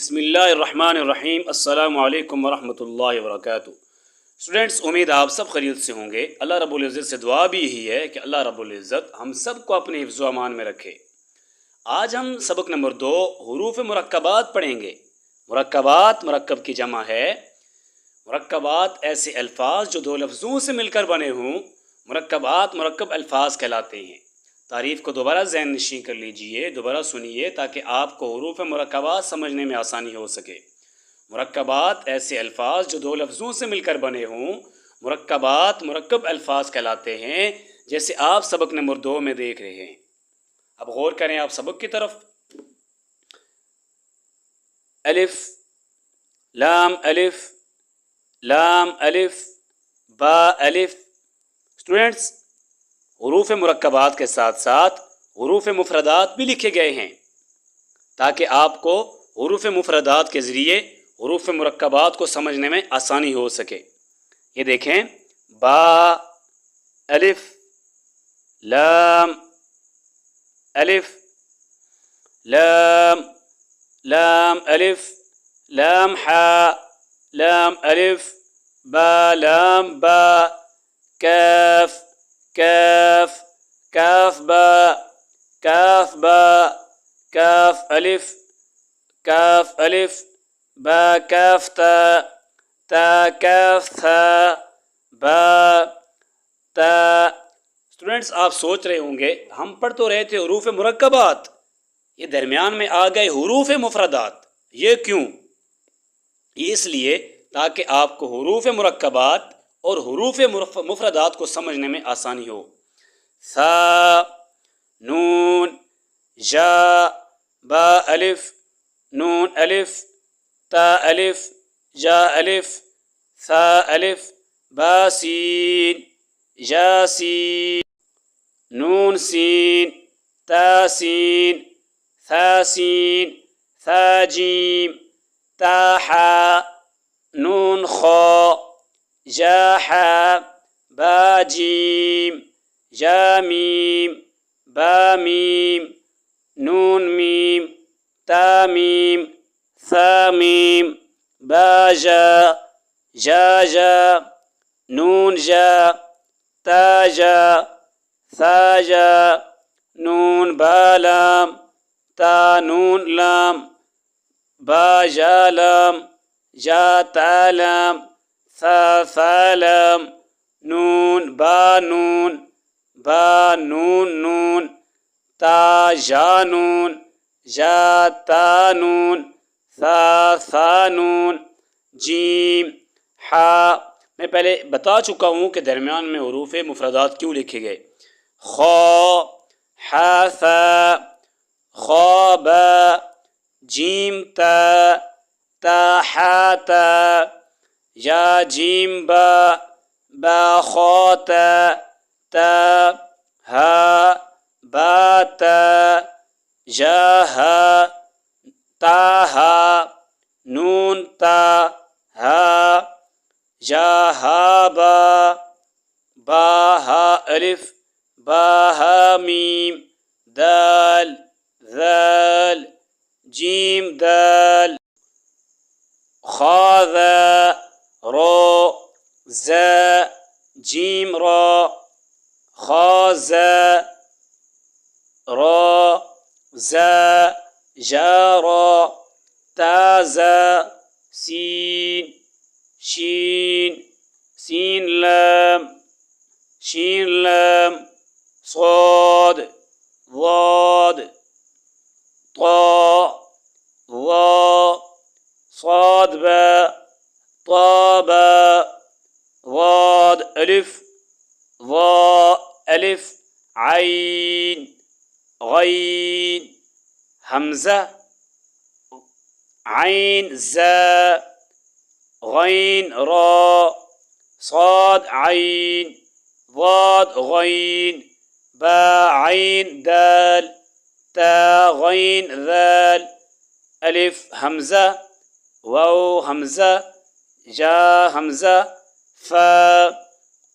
بسم اللہ الرحمن الرحیم۔ السلام علیکم ورحمۃ اللہ وبرکاتہ۔ اسٹوڈنٹس، امید آپ سب خیریت سے ہوں گے۔ اللہ رب العزت سے دعا بھی یہی ہے کہ اللہ رب العزت ہم سب کو اپنے حفظ و امان میں رکھے۔ آج ہم سبق نمبر 2 حروف مرکبات پڑھیں گے۔ مرکبات مرکب کی جمع ہے۔ مرکبات ایسے الفاظ جو دو لفظوں سے مل کر بنے ہوں، مرکبات مرکب الفاظ کہلاتے ہیں۔ تعریف کو دوبارہ ذہن نشین کر لیجئے، دوبارہ سنیے تاکہ آپ کو حروف مرکبات سمجھنے میں آسانی ہو سکے۔ مرکبات ایسے الفاظ جو دو لفظوں سے مل کر بنے ہوں، مرکبات مرکب الفاظ کہلاتے ہیں، جیسے آپ سبق نمبر 2 میں دیکھ رہے ہیں۔ اب غور کریں آپ سبق کی طرف۔ الف، لام الف، لام الف، با الف۔ اسٹوڈنٹس، حروف مرکبات کے ساتھ ساتھ حروف مفردات بھی لکھے گئے ہیں تاکہ آپ کو حروف مفردات کے ذریعے حروف مرکبات کو سمجھنے میں آسانی ہو سکے۔ یہ دیکھیں، با الف، لام الف، لام، لام الف، لام حا، لام الف، با لام با، کاف کاف، کاف با، کاف با، کاف الف، کاف الف، با کاف تا، تا کاف تھا، با تا۔ اسٹوڈنٹس، آپ سوچ رہے ہوں گے ہم پڑھ تو رہے تھے حروف مرکبات، یہ درمیان میں آ گئے حروف مفردات، یہ کیوں؟ اس لیے تاکہ آپ کو حروف مرکبات اور حروف مفردات کو سمجھنے میں آسانی ہو۔ ثا، نون، جا، با الف، نون الف، تا الف، جا الف، ثا الف، با سین، جا سین، نون سین، تا سین، ثا سین، ثا جیم، تا حا، نون خا، جا حا، با جیم، جا میم، با میم، نون میم، تا میم، ثا میم، با جا، جا جا، نون جا، تا جا، ثا جا، نون با لام، تا نون لام، با جا لام، جا تا لام، ثا ثا لام، نون با نون، با نون نون، تا جا نون، جا تا نون، ثا ثا نون، جیم، حا۔ میں پہلے بتا چکا ہوں کہ درمیان میں حروف مفردات کیوں لکھے گئے۔ خا، حا ثا، خا با، جیم تا، تا حا تا، یا جیم با، با خا تا، تا ہا، با تا، جا ہا، تا ہا، نون تا، ہا، جا ہا با، با ہا الف، با ہا میم، دال، ذال، جیم دال، خا ذا، را، زا، جیم را، خا زا، را، زا، جا را، تا زا، سین، شین، سین لام، شین لام، صاد، ضاد، طا، ظا، صاد با، طا با، ضاد الف، ظا الف، عین، غین، حمزہ، عین زا، غین را، صاد عین، ضاد غین، با عین دال، تا غین ذال، الف حمزہ، واو حمزہ، جا حمزہ، فا،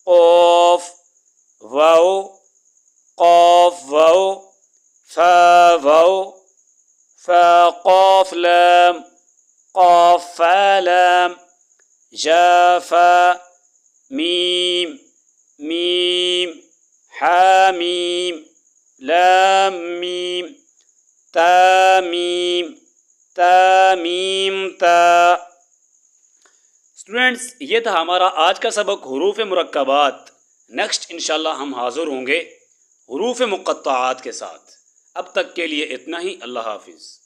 قاف، واو، قاف واو، فا واو، فا قاف لام، جا فا میم میم حامیم لام میم تا میم تا میم تا۔ اسٹوڈینٹس یہ تھا ہمارا آج کا سبق حروف مرکبات۔ نیکسٹ انشاءاللہ ہم حاضر ہوں گے حروف مقطعات کے ساتھ۔ اب تک کے لیے اتنا ہی، اللہ حافظ۔